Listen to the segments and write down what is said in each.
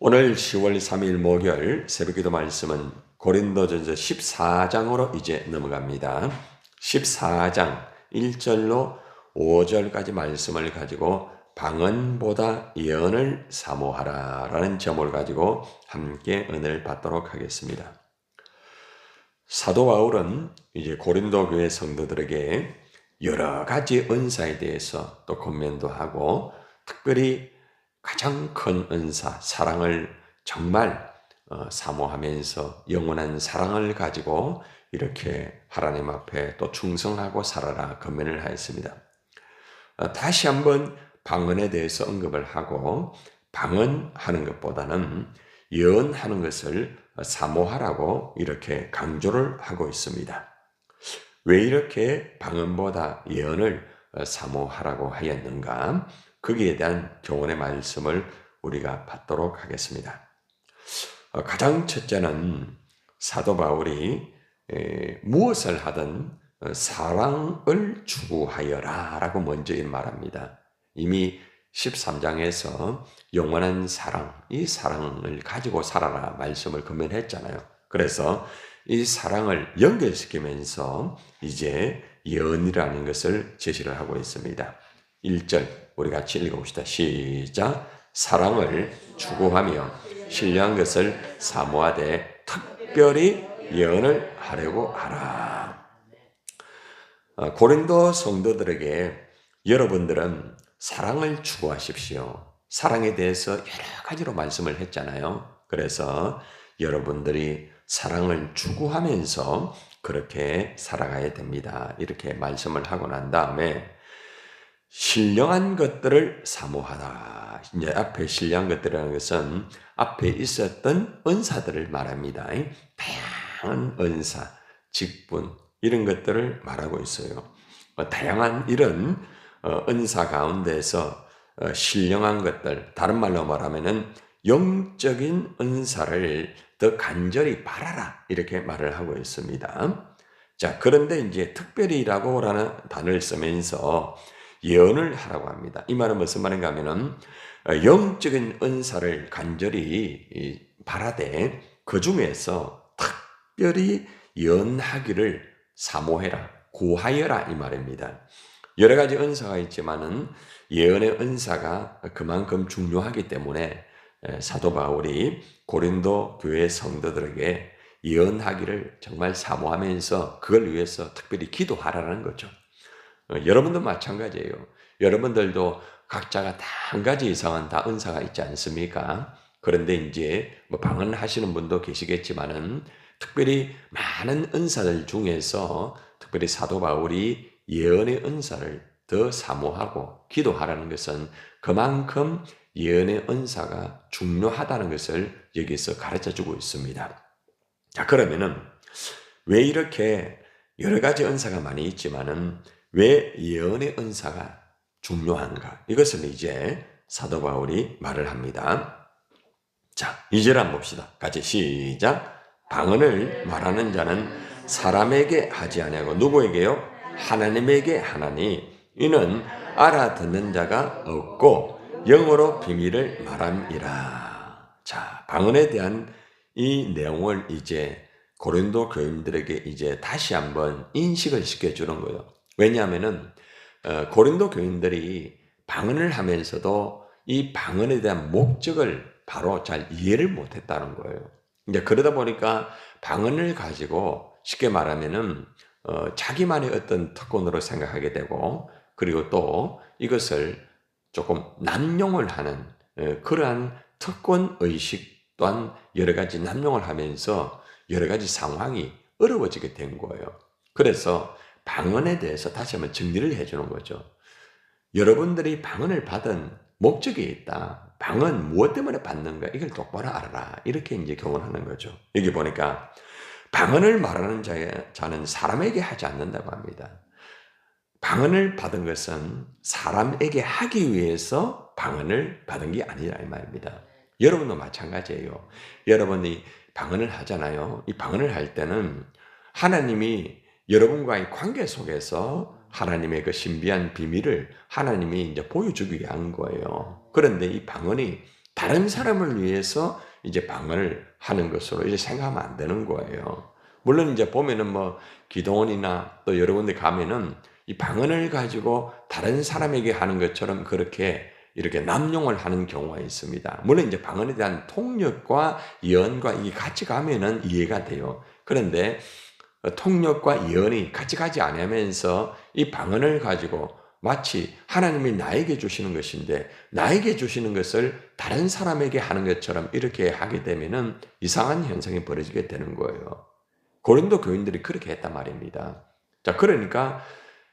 오늘 10월 3일 목요일 새벽기도 말씀은 고린도전서 14장으로 이제 넘어갑니다. 14장 1절로 5절까지 말씀을 가지고 방언보다 예언을 사모하라 라는 제목을 가지고 함께 은혜를 받도록 하겠습니다. 사도 바울은 이제 고린도 교회 성도들에게 여러 가지 은사에 대해서 또 권면도 하고 특별히 가장 큰 은사, 사랑을 정말 사모하면서 영원한 사랑을 가지고 이렇게 하나님 앞에 또 충성하고 살아라 권면을 하였습니다. 다시 한번 방언에 대해서 언급을 하고 방언하는 것보다는 예언하는 것을 사모하라고 이렇게 강조를 하고 있습니다. 왜 이렇게 방언보다 예언을 사모하라고 하였는가? 거기에 대한 교훈의 말씀을 우리가 받도록 하겠습니다. 가장 첫째는 사도 바울이 무엇을 하든 사랑을 추구하여라 라고 먼저 말합니다. 이미 13장에서 영원한 사랑, 이 사랑을 가지고 살아라 말씀을 권면했잖아요. 그래서 이 사랑을 연결시키면서 이제 예언이라는 것을 제시를 하고 있습니다. 1절 우리 같이 읽어봅시다. 시작. 사랑을 추구하며 신뢰한 것을 사모하되 특별히 예언을 하려고 하라. 고린도 성도들에게 여러분들은 사랑을 추구하십시오. 사랑에 대해서 여러 가지로 말씀을 했잖아요. 그래서 여러분들이 사랑을 추구하면서 그렇게 살아가야 됩니다. 이렇게 말씀을 하고 난 다음에 신령한 것들을 사모하라. 이제 앞에 신령한 것들이라는 것은 앞에 있었던 은사들을 말합니다. 다양한 은사, 직분 이런 것들을 말하고 있어요. 다양한 이런 은사 가운데서 신령한 것들, 다른 말로 말하면은 영적인 은사를 더 간절히 바라라 이렇게 말을 하고 있습니다. 자, 그런데 이제 특별히라고 라는 단어를 쓰면서 예언을 하라고 합니다. 이 말은 무슨 말인가 하면은 영적인 은사를 간절히 바라되 그 중에서 특별히 예언하기를 사모해라, 구하여라 이 말입니다. 여러 가지 은사가 있지만은 예언의 은사가 그만큼 중요하기 때문에 사도 바울이 고린도 교회 성도들에게 예언하기를 정말 사모하면서 그걸 위해서 특별히 기도하라는 거죠. 여러분도 마찬가지예요. 여러분들도 각자가 다 한 가지 이상은 다 은사가 있지 않습니까? 그런데 이제 뭐 방언하시는 분도 계시겠지만은 특별히 많은 은사들 중에서 특별히 사도 바울이 예언의 은사를 더 사모하고 기도하라는 것은 그만큼 예언의 은사가 중요하다는 것을 여기서 가르쳐주고 있습니다. 자, 그러면은 왜 이렇게 여러 가지 은사가 많이 있지만은 왜 예언의 은사가 중요한가? 이것을 이제 사도 바울이 말을 합니다. 자, 2절 한번 봅시다. 같이 시작. 방언을 말하는 자는 사람에게 하지 아니하고 누구에게요? 하나님에게 하나니 이는 알아듣는 자가 없고 영어로 비밀을 말함이라. 자, 방언에 대한 이 내용을 이제 고린도 교인들에게 이제 다시 한번 인식을 시켜주는 거예요. 왜냐하면은 고린도 교인들이 방언을 하면서도 이 방언에 대한 목적을 바로 잘 이해를 못했다는 거예요. 이제 그러다 보니까 방언을 가지고 쉽게 말하면은 자기만의 어떤 특권으로 생각하게 되고 그리고 또 이것을 조금 남용을 하는 그러한 특권 의식 또한 여러 가지 남용을 하면서 여러 가지 상황이 어려워지게 된 거예요. 그래서 방언에 대해서 다시 한번 정리를 해주는 거죠. 여러분들이 방언을 받은 목적이 있다. 방언 무엇 때문에 받는가? 이걸 똑바로 알아라. 이렇게 이제 교훈하는 거죠. 여기 보니까 방언을 말하는 자는 사람에게 하지 않는다고 합니다. 방언을 받은 것은 사람에게 하기 위해서 방언을 받은 게 아니라 이 말입니다. 여러분도 마찬가지예요. 여러분이 방언을 하잖아요. 이 방언을 할 때는 하나님이 여러분과의 관계 속에서 하나님의 그 신비한 비밀을 하나님이 이제 보여주기 위한 거예요. 그런데 이 방언이 다른 사람을 위해서 이제 방언을 하는 것으로 이제 생각하면 안 되는 거예요. 물론 이제 보면은 뭐 기도원이나 또 여러 군데 가면은 이 방언을 가지고 다른 사람에게 하는 것처럼 그렇게 이렇게 남용을 하는 경우가 있습니다. 물론 이제 방언에 대한 통역과 예언과 이게 같이 가면은 이해가 돼요. 그런데 통역과 예언이 같이 가지 않으면서 이 방언을 가지고 마치 하나님이 나에게 주시는 것인데 나에게 주시는 것을 다른 사람에게 하는 것처럼 이렇게 하게 되면은 이상한 현상이 벌어지게 되는 거예요. 고린도 교인들이 그렇게 했단 말입니다. 자, 그러니까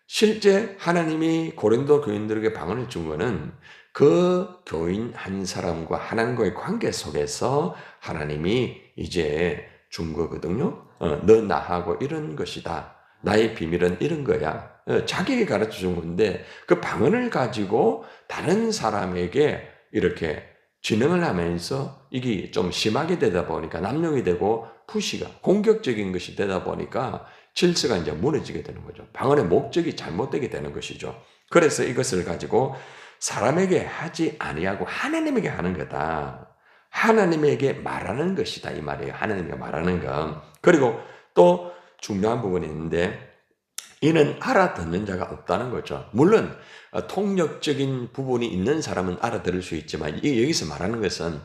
실제 하나님이 고린도 교인들에게 방언을 준 거는 그 교인 한 사람과 하나님과의 관계 속에서 하나님이 이제 준 거거든요. 너 나하고 이런 것이다. 나의 비밀은 이런 거야. 자기에게 가르쳐 준 건데 그 방언을 가지고 다른 사람에게 이렇게 진행을 하면서 이게 좀 심하게 되다 보니까 남용이 되고 푸시가 공격적인 것이 되다 보니까 질서가 이제 무너지게 되는 거죠. 방언의 목적이 잘못되게 되는 것이죠. 그래서 이것을 가지고 사람에게 하지 아니하고 하나님에게 하는 거다. 하나님에게 말하는 것이다 이 말이에요. 하나님에게 말하는 것. 그리고 또 중요한 부분이 있는데 이는 알아듣는 자가 없다는 거죠. 물론 통역적인 부분이 있는 사람은 알아들을 수 있지만 여기서 말하는 것은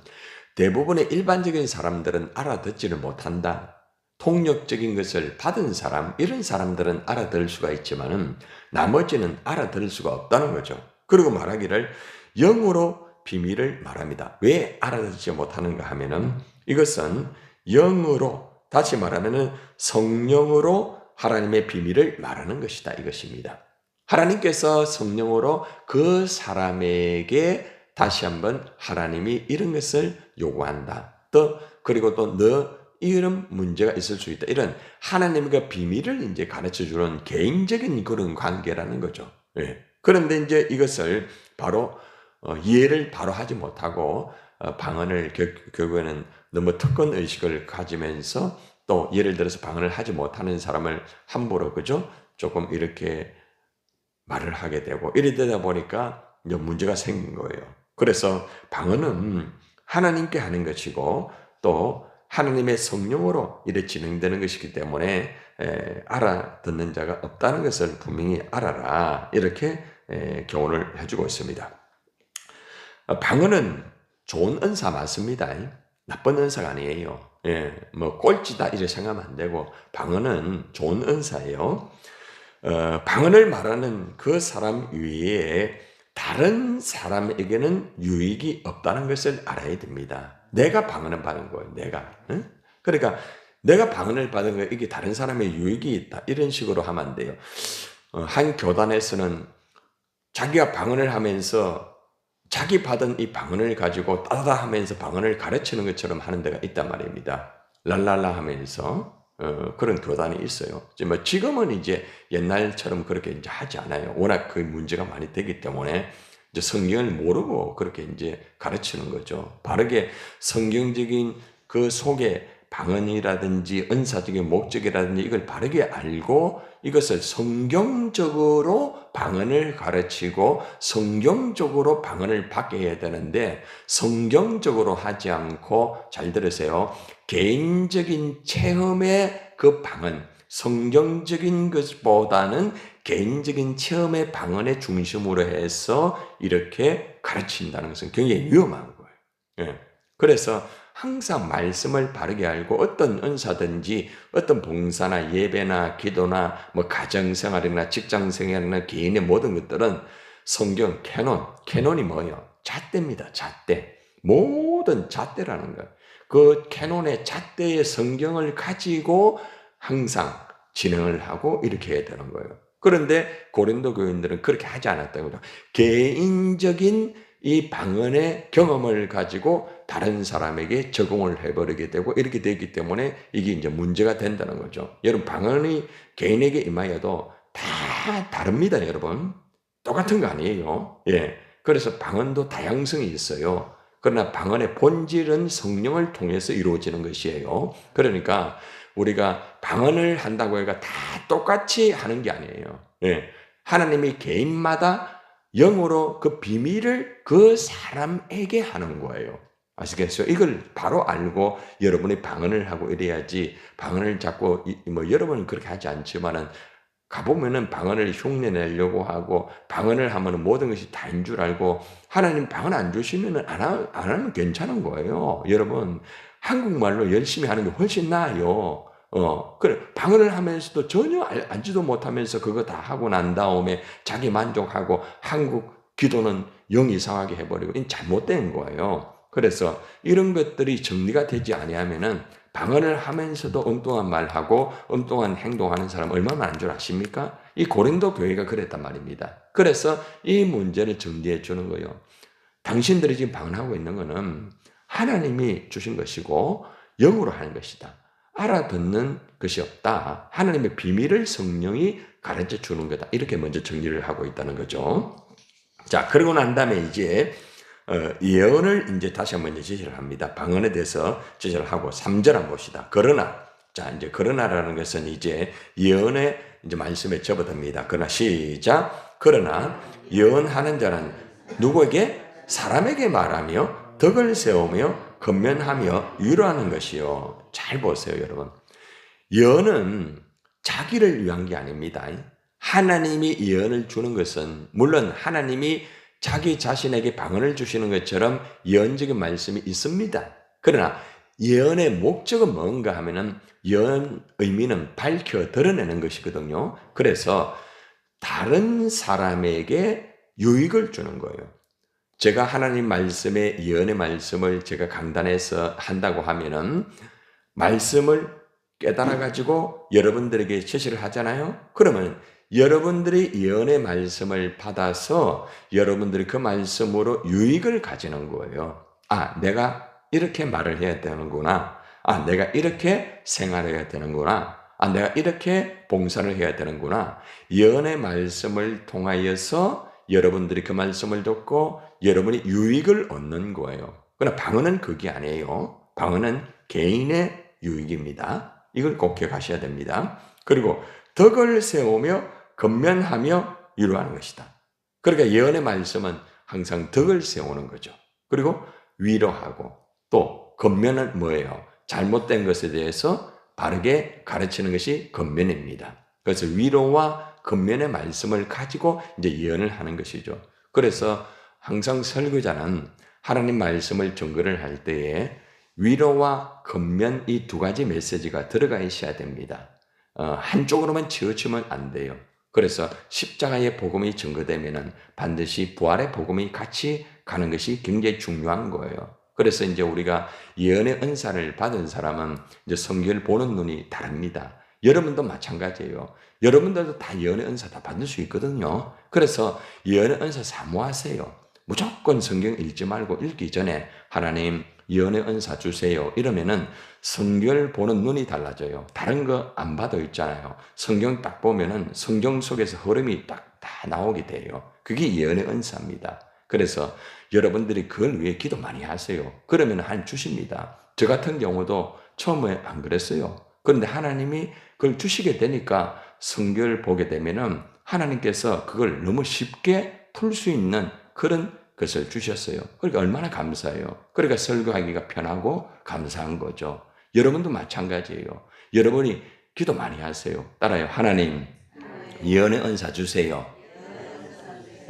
대부분의 일반적인 사람들은 알아듣지를 못한다. 통역적인 것을 받은 사람, 이런 사람들은 알아들을 수가 있지만은 나머지는 알아들을 수가 없다는 거죠. 그리고 말하기를 영으로 비밀을 말합니다. 왜 알아듣지 못하는가 하면은 이것은 영으로, 다시 말하면은 성령으로 하나님의 비밀을 말하는 것이다 이것입니다. 하나님께서 성령으로 그 사람에게 다시 한번 하나님이 이런 것을 요구한다. 또 그리고 또 너 이런 문제가 있을 수 있다. 이런 하나님과 비밀을 이제 가르쳐 주는 개인적인 그런 관계라는 거죠. 예. 그런데 이제 이것을 바로 이해를 바로 하지 못하고 방언을 결국에는 너무 특권 의식을 가지면서 또 예를 들어서 방언을 하지 못하는 사람을 함부로 그죠? 조금 이렇게 말을 하게 되고 이래 되다 보니까 이제 문제가 생긴 거예요. 그래서 방언은 하나님께 하는 것이고 또 하나님의 성령으로 이래 진행되는 것이기 때문에 알아듣는 자가 없다는 것을 분명히 알아라. 이렇게 교훈을 해주고 있습니다. 방언은 좋은 은사 맞습니다. 나쁜 은사가 아니에요. 뭐 꼴찌다 이렇게 생각하면 안 되고 방언은 좋은 은사예요. 방언을 말하는 그 사람 외에 다른 사람에게는 유익이 없다는 것을 알아야 됩니다. 내가 방언을 받은 거예요. 내가. 응? 그러니까 내가 방언을 받은 거 이게 다른 사람의 유익이 있다. 이런 식으로 하면 안 돼요. 한 교단에서는 자기가 방언을 하면서 자기 받은 이 방언을 가지고 따다다 하면서 방언을 가르치는 것처럼 하는 데가 있단 말입니다. 랄랄라 하면서 그런 교단이 있어요. 뭐 지금은 이제 옛날처럼 그렇게 이제 하지 않아요. 워낙 그 문제가 많이 되기 때문에 이제 성경을 모르고 그렇게 이제 가르치는 거죠. 바르게 성경적인 그 속에 방언이라든지 은사적인 목적이라든지 이걸 바르게 알고 이것을 성경적으로 방언을 가르치고 성경적으로 방언을 받게 해야 되는데 성경적으로 하지 않고 잘 들으세요. 개인적인 체험의 그 방언, 성경적인 것보다는 개인적인 체험의 방언의 중심으로 해서 이렇게 가르친다는 것은 굉장히 위험한 거예요. 그래서 항상 말씀을 바르게 알고 어떤 은사든지 어떤 봉사나 예배나 기도나 뭐 가정생활이나 직장생활이나 개인의 모든 것들은 성경 캐논이 뭐예요? 잣대입니다. 잣대. 모든 잣대라는 거예요. 그 캐논의 잣대의 성경을 가지고 항상 진행을 하고 이렇게 해야 되는 거예요. 그런데 고린도 교인들은 그렇게 하지 않았다고 해요. 개인적인 이 방언의 경험을 가지고 다른 사람에게 적용을 해버리게 되고 이렇게 되기 때문에 이게 이제 문제가 된다는 거죠. 여러분 방언이 개인에게 임하여도 다 다릅니다, 여러분. 똑같은 거 아니에요. 그래서 방언도 다양성이 있어요. 그러나 방언의 본질은 성령을 통해서 이루어지는 것이에요. 그러니까 우리가 방언을 한다고 해가 다 똑같이 하는 게 아니에요. 하나님이 개인마다 영으로 그 비밀을 그 사람에게 하는 거예요. 아시겠어요? 이걸 바로 알고 여러분이 방언을 하고 이래야지, 방언을 자꾸 여러분은 그렇게 하지 않지만은 가보면은 방언을 흉내 내려고 하고 방언을 하면은 모든 것이 다인 줄 알고, 하나님 방언 안 주시면은 안 하면 괜찮은 거예요. 여러분, 한국말로 열심히 하는 게 훨씬 나아요. 그래, 방언을 하면서도 전혀 알지도 못하면서 그거 다 하고 난 다음에 자기 만족하고 한국 기도는 영 이상하게 해버리고, 이건 잘못된 거예요. 그래서 이런 것들이 정리가 되지 아니하면은 방언을 하면서도 엉뚱한 말하고 엉뚱한 행동하는 사람 얼마나 많은 줄 아십니까? 이 고린도 교회가 그랬단 말입니다. 그래서 이 문제를 정리해 주는 거예요. 당신들이 지금 방언하고 있는 거는 하나님이 주신 것이고 영으로 하는 것이다. 알아듣는 것이 없다. 하나님의 비밀을 성령이 가르쳐 주는 거다. 이렇게 먼저 정리를 하고 있다는 거죠. 자, 그러고 난 다음에 이제 예언을 이제 다시 한번 제시를 합니다. 방언에 대해서 제시를 하고 3절 한번 봅시다. 그러나, 자, 이제 그러나라는 것은 이제 예언의 이제 말씀에 접어듭니다. 그러나 시작. 그러나 예언하는 자는 누구에게? 사람에게 말하며 덕을 세우며 건면하며 위로하는 것이요. 잘 보세요, 여러분. 예언은 자기를 위한 게 아닙니다. 하나님이 예언을 주는 것은, 물론 하나님이 자기 자신에게 방언을 주시는 것처럼 예언적인 말씀이 있습니다. 그러나 예언의 목적은 뭔가 하면은, 예언 의미는 밝혀 드러내는 것이거든요. 그래서 다른 사람에게 유익을 주는 거예요. 제가 하나님 말씀의 예언의 말씀을 제가 강단에서 한다고 하면은 말씀을 깨달아 가지고 여러분들에게 제시를 하잖아요. 그러면 여러분들이 예언의 말씀을 받아서 여러분들이 그 말씀으로 유익을 가지는 거예요. 아, 내가 이렇게 말을 해야 되는구나. 아, 내가 이렇게 생활해야 되는구나. 아, 내가 이렇게 봉사를 해야 되는구나. 예언의 말씀을 통하여서 여러분들이 그 말씀을 듣고 여러분이 유익을 얻는 거예요. 그러나 방언은 그게 아니에요. 방언은 개인의 유익입니다. 이걸 꼭 기억하셔야 됩니다. 그리고 덕을 세우며 건면하며 위로하는 것이다. 그러니까 예언의 말씀은 항상 덕을 세우는 거죠. 그리고 위로하고, 또 건면은 뭐예요? 잘못된 것에 대해서 바르게 가르치는 것이 건면입니다. 그래서 위로와 건면의 말씀을 가지고 이제 예언을 하는 것이죠. 그래서 항상 설교자는 하나님 말씀을 증거를 할 때에 위로와 건면, 이 두 가지 메시지가 들어가 있어야 됩니다. 한쪽으로만 치우치면 안 돼요. 그래서 십자가의 복음이 증거되면은 반드시 부활의 복음이 같이 가는 것이 굉장히 중요한 거예요. 그래서 이제 우리가 예언의 은사를 받은 사람은 이제 성경을 보는 눈이 다릅니다. 여러분도 마찬가지예요. 여러분들도 다 예언의 은사 다 받을 수 있거든요. 그래서 예언의 은사 사모하세요. 무조건 성경 읽지 말고 읽기 전에 하나님 예언의 은사 주세요. 이러면은 성경을 보는 눈이 달라져요. 다른 거 안 봐도 있잖아요. 성경 딱 보면은 성경 속에서 흐름이 딱 다 나오게 돼요. 그게 예언의 은사입니다. 그래서 여러분들이 그걸 위해 기도 많이 하세요. 그러면 하나님 주십니다. 저 같은 경우도 처음에 안 그랬어요. 그런데 하나님이 그걸 주시게 되니까 성경을 보게 되면은 하나님께서 그걸 너무 쉽게 풀 수 있는 그런 것을 주셨어요. 그러니까 얼마나 감사해요. 그러니까 설교하기가 편하고 감사한 거죠. 여러분도 마찬가지예요. 여러분이 기도 많이 하세요. 따라요. 하나님, 예언의 은사 주세요.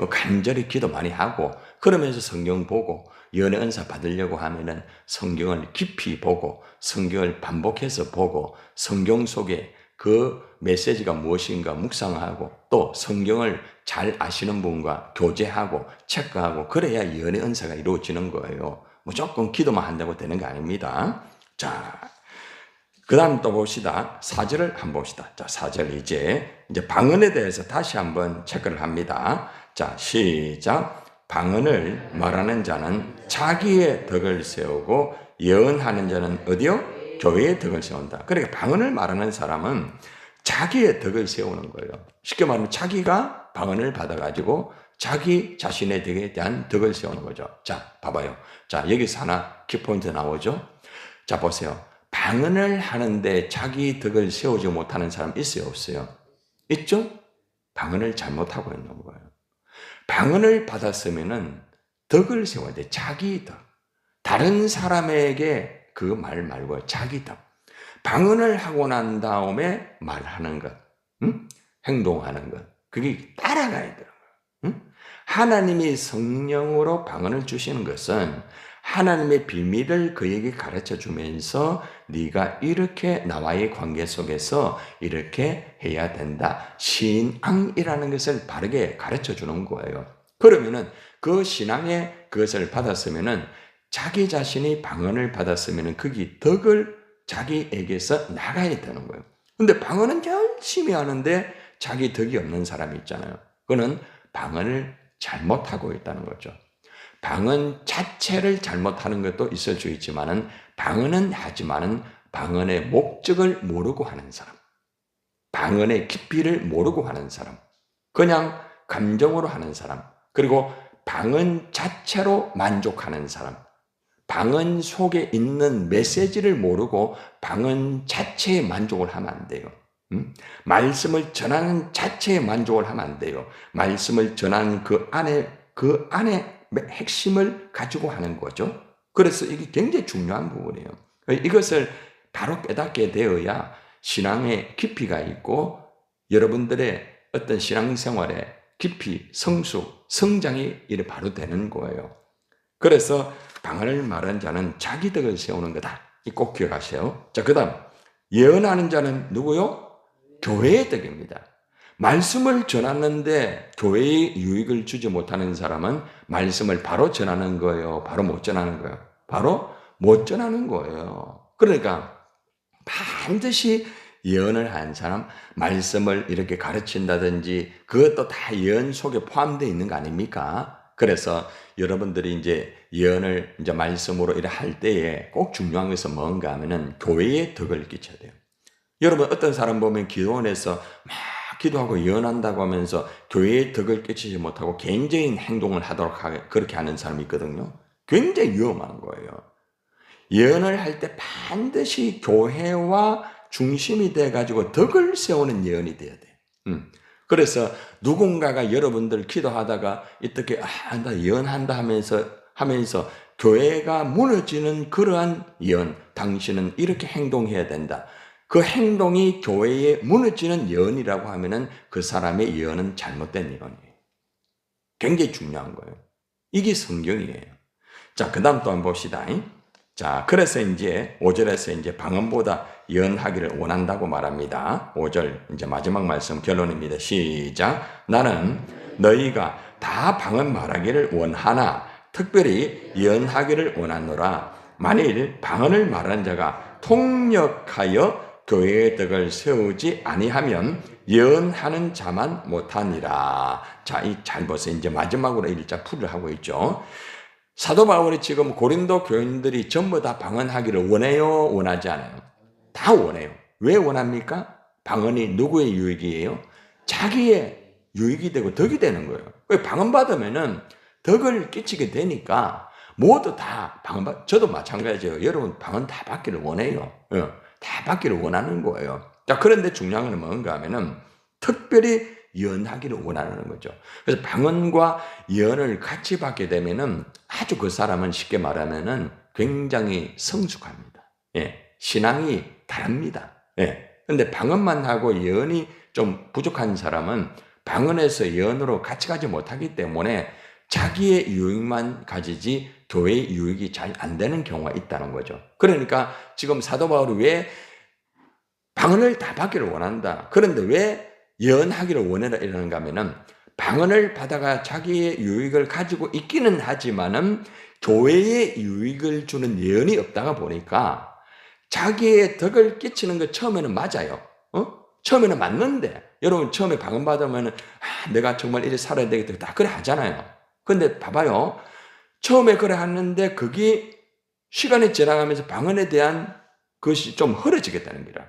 간절히 기도 많이 하고, 그러면서 성경 보고 예언의 은사 받으려고 하면은 성경을 깊이 보고 성경을 반복해서 보고 성경 속에 그 메시지가 무엇인가 묵상하고, 또 성경을 잘 아시는 분과 교제하고 체크하고, 그래야 예언의 은사가 이루어지는 거예요. 무조건 기도만 한다고 되는 거 아닙니다. 자, 그 다음 또 봅시다. 4절을 한번 봅시다. 자, 4절 이제 방언에 대해서 다시 한번 체크를 합니다. 자, 시작. 방언을 말하는 자는 자기의 덕을 세우고 예언하는 자는 어디요? 교회의 덕을 세운다. 그러니까 방언을 말하는 사람은 자기의 덕을 세우는 거예요. 쉽게 말하면 자기가 방언을 받아가지고 자기 자신의 덕에 대한 덕을 세우는 거죠. 자, 봐봐요. 자, 여기서 하나 키포인트 나오죠? 자, 보세요. 방언을 하는데 자기 덕을 세우지 못하는 사람 있어요, 없어요? 있죠? 방언을 잘못하고 있는 거예요. 방언을 받았으면은 덕을 세워야 돼. 자기 덕. 다른 사람에게 그 말 말고 자기 덕. 방언을 하고 난 다음에 말하는 것, 응? 행동하는 것. 그게 따라가야 되는 거예요. 응? 하나님이 성령으로 방언을 주시는 것은 하나님의 비밀을 그에게 가르쳐 주면서 네가 이렇게 나와의 관계 속에서 이렇게 해야 된다. 신앙이라는 것을 바르게 가르쳐 주는 거예요. 그러면은 그 신앙의 그것을 받았으면은 자기 자신이 방언을 받았으면은 거기 덕을 자기에게서 나가야 되는 거예요. 근데 방언은 열심히 하는데 자기 덕이 없는 사람이 있잖아요. 그거는 방언을 잘못하고 있다는 거죠. 방언 자체를 잘못하는 것도 있을 수 있지만은 방언은 하지만은 방언의 목적을 모르고 하는 사람, 방언의 깊이를 모르고 하는 사람, 그냥 감정으로 하는 사람, 그리고 방언 자체로 만족하는 사람, 방언 속에 있는 메시지를 모르고 방언 자체에 만족을 하면 안 돼요. 말씀을 전하는 자체에 만족을 하면 안 돼요. 말씀을 전하는 그 안에 핵심을 가지고 하는 거죠. 그래서 이게 굉장히 중요한 부분이에요. 이것을 바로 깨닫게 되어야 신앙의 깊이가 있고 여러분들의 어떤 신앙생활에 깊이, 성장이 이래 바로 되는 거예요. 그래서 방언을 말하는 자는 자기 덕을 세우는 거다. 꼭 기억하세요. 자, 그 다음 예언하는 자는 누구요? 교회의 덕입니다. 말씀을 전하는데 교회의 유익을 주지 못하는 사람은 말씀을 바로 전하는 거예요? 바로 못 전하는 거예요? 바로 못 전하는 거예요. 그러니까 반드시 예언을 한 사람, 말씀을 이렇게 가르친다든지 그것도 다 예언 속에 포함되어 있는 거 아닙니까? 그래서 여러분들이 이제 예언을 이제 말씀으로 이렇게 할 때에 꼭 중요한 것은 뭔가 하면은 교회에 덕을 끼쳐야 돼요. 여러분 어떤 사람 보면 기도원에서 막 기도하고 예언한다고 하면서 교회에 덕을 끼치지 못하고 개인적인 행동을 그렇게 하는 사람이 있거든요. 굉장히 위험한 거예요. 예언을 할 때 반드시 교회와 중심이 돼가지고 덕을 세우는 예언이 돼야 돼. 그래서 누군가가 여러분들 기도하다가 이렇게 나 예언한다 하면서 교회가 무너지는 그러한 예언, 당신은 이렇게 행동해야 된다. 그 행동이 교회에 무너지는 예언이라고 하면은 그 사람의 예언은 잘못된 예언이에요. 굉장히 중요한 거예요. 이게 성경이에요. 자, 그 다음 또 한번 봅시다. 자, 그래서 이제 5절에서 이제 방언보다 예언하기를 원한다고 말합니다. 5절 이제 마지막 말씀 결론입니다. 시작. 나는 너희가 다 방언 말하기를 원하나 특별히 예언하기를 원하노라. 만일 방언을 말하는 자가 통역하여 교회의 덕을 세우지 아니하면 예언하는 자만 못하니라. 자, 잘 보세요. 이제 마지막으로 일자 풀을 하고 있죠. 사도 바울이 지금 고린도 교인들이 전부 다 방언하기를 원해요? 원하지 않아요? 다 원해요. 왜 원합니까? 방언이 누구의 유익이에요? 자기의 유익이 되고 덕이 되는 거예요. 방언 받으면은 덕을 끼치게 되니까 모두 다 저도 마찬가지예요. 여러분 방언 다 받기를 원해요. 다 받기를 원하는 거예요. 자, 그런데 중요한 건 뭔가 하면은 특별히 예언하기를 원하는 거죠. 그래서 방언과 예언을 같이 받게 되면은 아주 그 사람은 쉽게 말하면은 굉장히 성숙합니다. 예, 신앙이 다릅니다. 예, 근데 방언만 하고 예언이 좀 부족한 사람은 방언에서 예언으로 같이 가지 못하기 때문에 자기의 유익만 가지지 교회의 유익이 잘 안 되는 경우가 있다는 거죠. 그러니까 지금 사도 바울이 왜 방언을 다 받기를 원한다. 그런데 왜 예언하기를 원해라 이러는가 하면은 방언을 받아가 자기의 유익을 가지고 있기는 하지만은 교회에 유익을 주는 예언이 없다가 보니까 자기의 덕을 끼치는 것 처음에는 맞아요. 처음에는 맞는데 여러분 처음에 방언 받으면은 내가 정말 이렇게 살아야 되겠다 다 그래 하잖아요. 근데 봐봐요. 처음에 그래 하는데 그게 시간이 지나가면서 방언에 대한 것이 좀 흐려지겠다는 거라.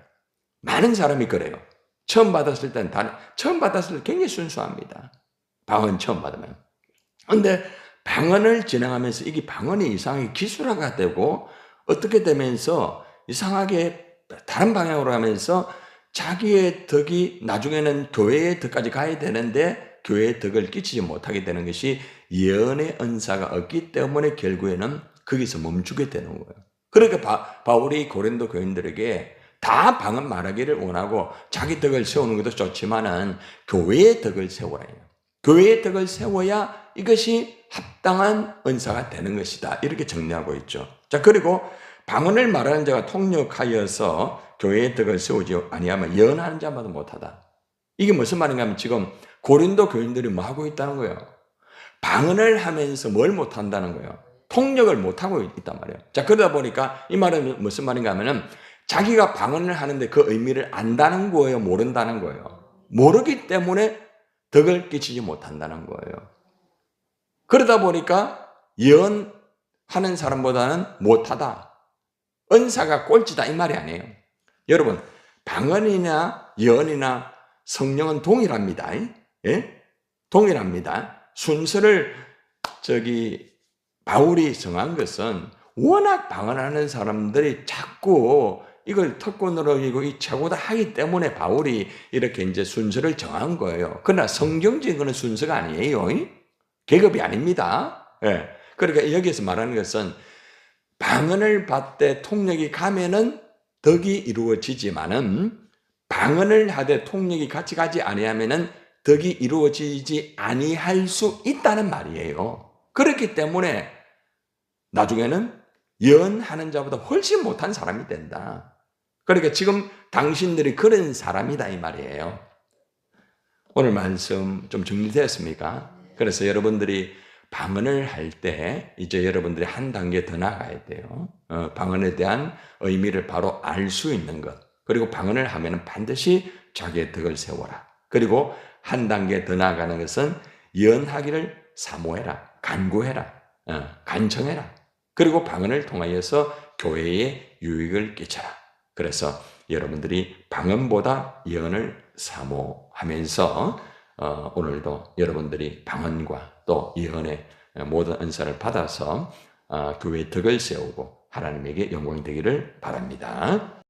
많은 사람이 그래요. 처음 받았을 때 굉장히 순수합니다. 방언 처음 받으면. 근데 방언을 진행하면서 이게 방언이 이상하게 기술화가 되고 어떻게 되면서 이상하게 다른 방향으로 가면서 자기의 덕이 나중에는 교회의 덕까지 가야 되는데 교회의 덕을 끼치지 못하게 되는 것이 예언의 은사가 없기 때문에 결국에는 거기서 멈추게 되는 거예요. 그러니까 바울이 고린도 교인들에게 다 방언 말하기를 원하고 자기 덕을 세우는 것도 좋지만은 교회의 덕을 세워야 해요. 교회의 덕을 세워야 이것이 합당한 은사가 되는 것이다. 이렇게 정리하고 있죠. 자, 그리고 방언을 말하는 자가 통역하여서 교회의 덕을 세우지 아니하면 예언하는 자마다 못하다. 이게 무슨 말인가 하면 지금 고린도 교인들이 뭐 하고 있다는 거예요? 방언을 하면서 뭘 못한다는 거예요? 통역을 못하고 있단 말이에요. 자, 그러다 보니까 이 말은 무슨 말인가 하면은 자기가 방언을 하는데 그 의미를 안다는 거예요? 모른다는 거예요? 모르기 때문에 덕을 끼치지 못한다는 거예요. 그러다 보니까 예언하는 사람보다는 못하다. 은사가 꼴찌다 이 말이 아니에요. 여러분, 방언이나 예언이나 성령은 동일합니다. 예? 동일합니다. 순서를 바울이 정한 것은 워낙 방언하는 사람들이 자꾸 이걸 특권으로 여기고 이 최고다 하기 때문에 바울이 이렇게 이제 순서를 정한 거예요. 그러나 성경적인 것은 순서가 아니에요. 계급이 아닙니다. 예. 그러니까 여기서 말하는 것은 방언을 받되 통역이 가면은 덕이 이루어지지만은 방언을 하되 통역이 같이 가지 아니하면은 덕이 이루어지지 아니할 수 있다는 말이에요. 그렇기 때문에 나중에는 예언하는 자보다 훨씬 못한 사람이 된다. 그러니까 지금 당신들이 그런 사람이다 이 말이에요. 오늘 말씀 좀 정리되었습니까? 그래서 여러분들이 방언을 할 때 이제 여러분들이 한 단계 더 나가야 돼요. 방언에 대한 의미를 바로 알 수 있는 것. 그리고 방언을 하면 반드시 자기의 덕을 세워라. 그리고 한 단계 더 나아가는 것은 예언하기를 사모해라. 간구해라. 간청해라. 그리고 방언을 통하여서 교회에 유익을 끼쳐라. 그래서 여러분들이 방언보다 예언을 사모하면서 오늘도 여러분들이 방언과 또 예언의 모든 은사를 받아서 교회의 덕을 세우고 하나님에게 영광이 되기를 바랍니다.